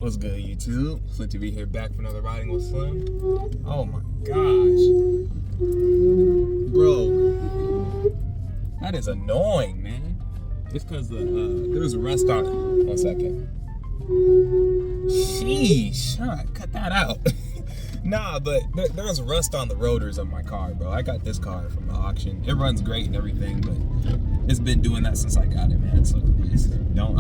What's good, YouTube? SlimTV here, back for another Riding with Slim. Oh my gosh. Bro, that is annoying, man. It's because there's a rest on it. 1 second. Sheesh. Alright, cut that out. Nah, but there's rust on the rotors of my car, bro. I got this car from the auction. It runs great and everything, but it's been doing that since I got it, man. So I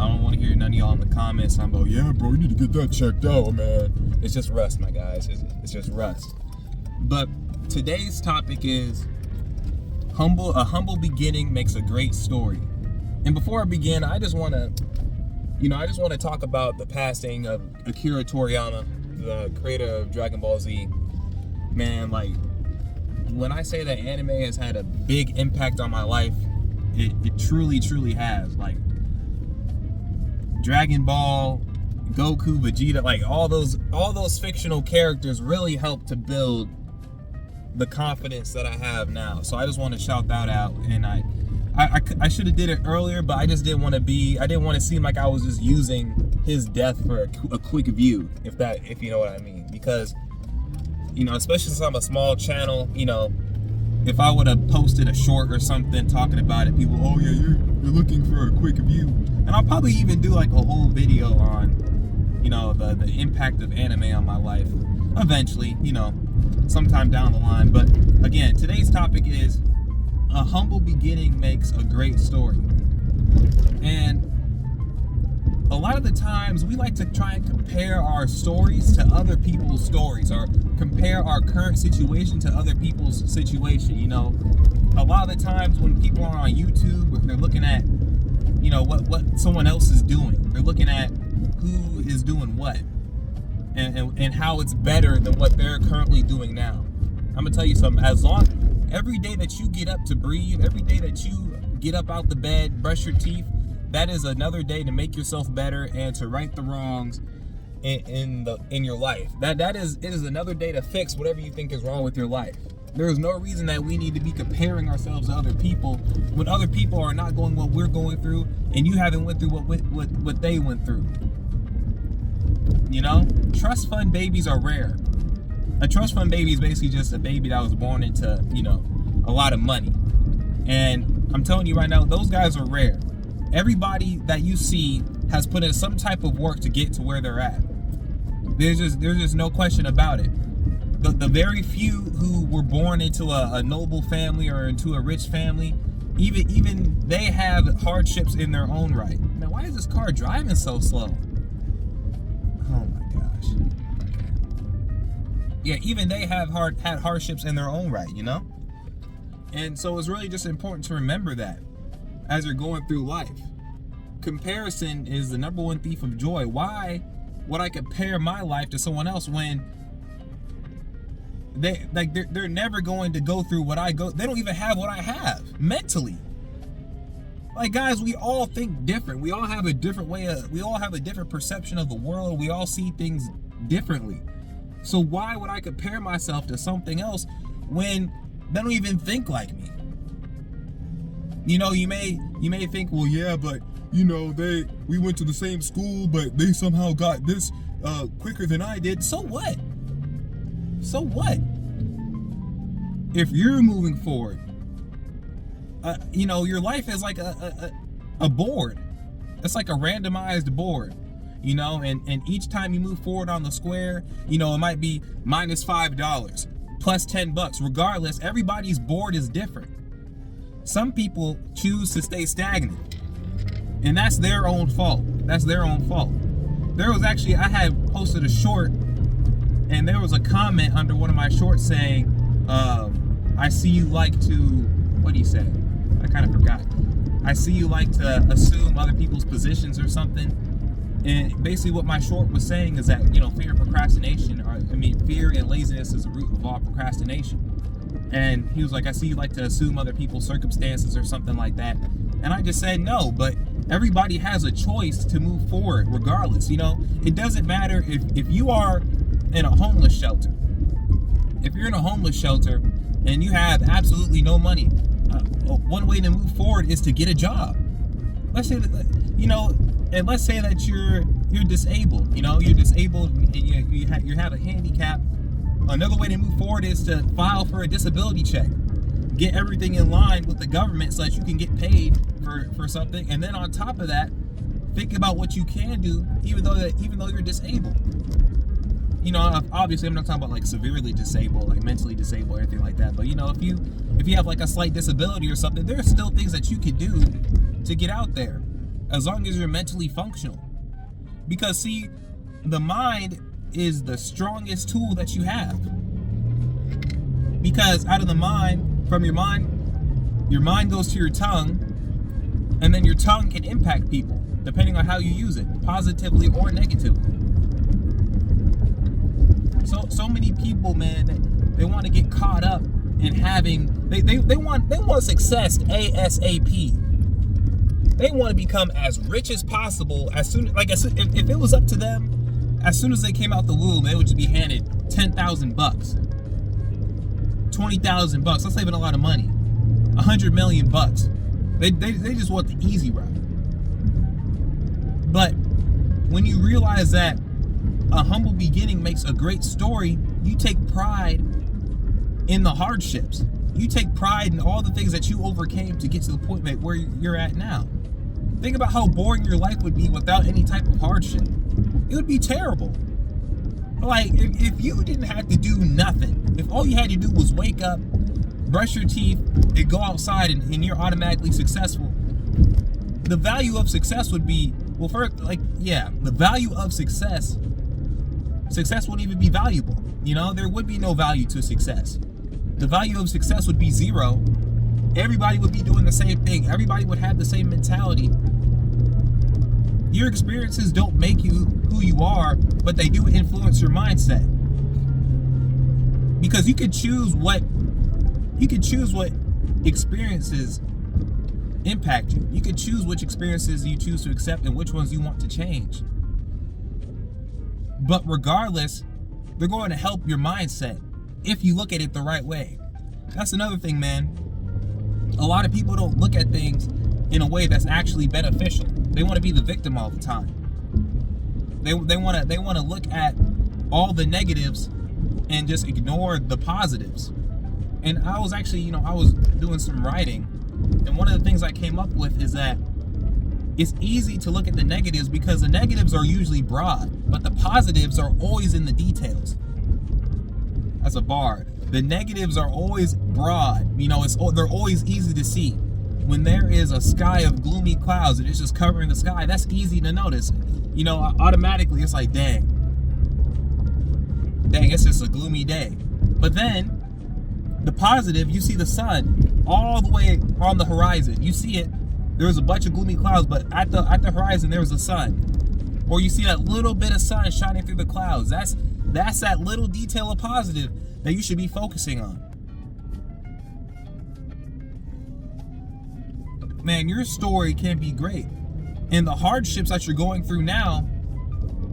don't want to hear none of y'all in the comments. I'm like, yeah, bro, you need to get that checked out, man. It's just rust, my guys. It's just rust. But today's topic is a humble beginning makes a great story. And before I begin, I just want to talk about the passing of Akira Toriyama, the creator of Dragon Ball Z. Man, like, when I say that anime has had a big impact on my life, it truly has. Like, Dragon Ball, Goku, Vegeta, like all those fictional characters really helped to build the confidence that I have now. So I just want to shout that out. And I should have did it earlier, but I just didn't want to seem like I was just using his death for a quick view, if you know what I mean. Because, especially since I'm a small channel, if I would have posted a short or something talking about it, people, oh yeah, you're looking for a quick view. And I'll probably even do like a whole video on, the impact of anime on my life eventually, sometime down the line. But again, today's topic is a humble beginning makes a great story. And a lot of the times we like to try and compare our stories to other people's stories, or compare our current situation to other people's situation. A lot of the times when people are on YouTube, they're looking at, what someone else is doing. They're looking at who is doing what, and how it's better than what they're currently doing now. I'm gonna tell you something. Every day that you get up to breathe, every day that you get up out the bed, brush your teeth, that is another day to make yourself better and to right the wrongs in your life. It is another day to fix whatever you think is wrong with your life. There is no reason that we need to be comparing ourselves to other people when other people are not going what we're going through, and you haven't went through what they went through. Trust fund babies are rare. A trust fund baby is basically just a baby that was born into, a lot of money. And I'm telling you right now, those guys are rare. Everybody that you see has put in some type of work to get to where they're at. There's just no question about it. The very few who were born into a noble family or into a rich family, even they have hardships in their own right. Now, why is this car driving so slow? Oh my gosh. Okay. Yeah, even they have had hardships in their own right, And so it's really just important to remember that as you're going through life. Comparison is the number one thief of joy. Why would I compare my life to someone else when they're never going to go through what I go? They don't even have what I have mentally. Like, guys, we all think different. We all have a different we all have a different perception of the world. We all see things differently. So why would I compare myself to something else when they don't even think like me? You may think, well, yeah, but we went to the same school, but they somehow got this quicker than I did. So what? So what? If you're moving forward, your life is like a board. It's like a randomized board, and each time you move forward on the square, it might be -$5, plus $10. Regardless, everybody's board is different. Some people choose to stay stagnant, and that's their own fault. There was actually, I had posted a short, and there was a comment under one of my shorts saying, I see you like to, what do you say? I kind of forgot. I see you like to assume other people's positions or something. And basically what my short was saying is that, fear and laziness is the root of all procrastination. And he was like, I see you like to assume other people's circumstances or something like that. And I just said, no, but everybody has a choice to move forward regardless. It doesn't matter if you are in a homeless shelter. If you're in a homeless shelter and you have absolutely no money, one way to move forward is to get a job. Let's say that, and let's say that you're disabled. You know, you're disabled. You have a handicap. Another way to move forward is to file for a disability check. Get everything in line with the government so that you can get paid for something. And then on top of that, think about what you can do even though you're disabled. You know, obviously I'm not talking about like severely disabled, like mentally disabled or anything like that. But you know, if you have like a slight disability or something, there are still things that you can do to get out there, as long as you're mentally functional. Because see, the mind is the strongest tool that you have. Because out of the mind, from your mind goes to your tongue, and then your tongue can impact people depending on how you use it, positively or negatively. So many people, man, they want to get caught up in having they want success ASAP. They want to become as rich as possible if it was up to them, as soon as they came out the womb, they would just be handed $10,000, $20,000. That's not even a lot of money. $100 million. They just want the easy route. But when you realize that a humble beginning makes a great story, you take pride in the hardships. You take pride in all the things that you overcame to get to the point where you're at now. Think about how boring your life would be without any type of hardship. It would be terrible. Like, if you didn't have to do nothing, if all you had to do was wake up, brush your teeth, and go outside and you're automatically successful, the value of success would be, well, first, the value of success wouldn't even be valuable. You know, there would be no value to success. The value of success would be zero. Everybody would be doing the same thing. Everybody would have the same mentality. Your experiences don't make you who you are, but they do influence your mindset. Because you could choose what experiences impact you. You could choose which experiences you choose to accept and which ones you want to change. But regardless, they're going to help your mindset if you look at it the right way. That's another thing, man. A lot of people don't look at things in a way that's actually beneficial. They want to be the victim all the time. They want to look at all the negatives and just ignore the positives. And I was actually, I was doing some writing, and one of the things I came up with is that it's easy to look at the negatives because the negatives are usually broad, but the positives are always in the details. That's a bar. The negatives are always broad. They're always easy to see. When there is a sky of gloomy clouds and it's just covering the sky, that's easy to notice. Automatically it's like, dang, it's just a gloomy day. But then the positive, you see the sun all the way on the horizon. You see it. There was a bunch of gloomy clouds, but at the horizon there was the sun. Or you see that little bit of sun shining through the clouds. That's that little detail of positive that you should be focusing on. Man, your story can be great. And the hardships that you're going through now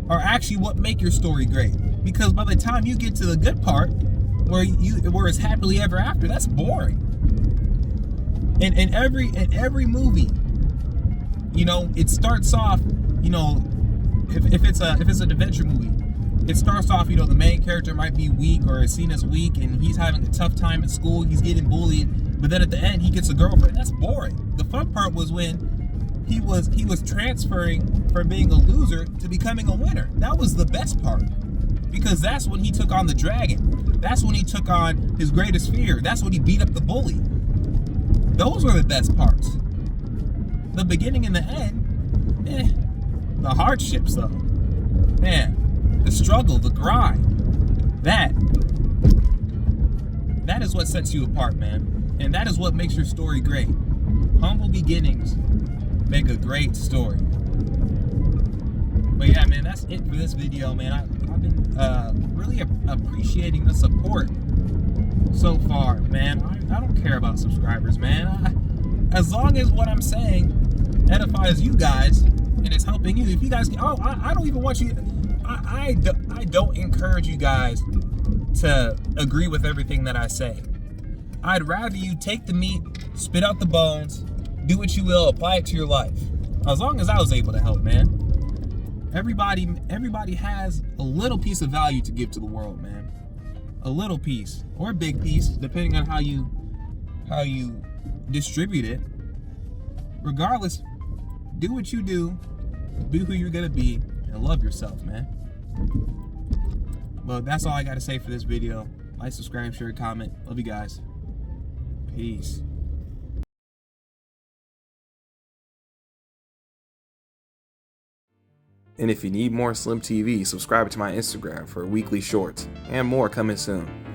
are actually what make your story great. Because by the time you get to the good part, where it's happily ever after, that's boring. In every movie, it starts off, if it's an adventure movie, it starts off, the main character might be weak or is seen as weak, and he's having a tough time at school, he's getting bullied, but then at the end he gets a girlfriend. That's boring. The fun part was when he was transferring from being a loser to becoming a winner. That was the best part. Because that's when he took on the dragon. That's when he took on his greatest fear. That's when he beat up the bully. Those were the best parts. The beginning and the end, the hardships though. Man, the struggle, the grind. That is what sets you apart, man. And that is what makes your story great. Humble beginnings make a great story. But yeah, man, that's it for this video, man. I've been really appreciating the support so far, man. I don't care about subscribers, man. As long as what I'm saying edifies you guys and it's helping you. If you guys, I don't even want you. I don't encourage you guys to agree with everything that I say. I'd rather you take the meat, spit out the bones, do what you will, apply it to your life. As long as I was able to help, man. Everybody has a little piece of value to give to the world, man. A little piece or a big piece, depending on how you distribute it. Regardless, do what you do, be who you're gonna be, and love yourself, man. Well, that's all I gotta say for this video. Like, subscribe, share, comment. Love you guys. Peace. And if you need more SlimTV, subscribe to my Instagram for weekly shorts and more coming soon.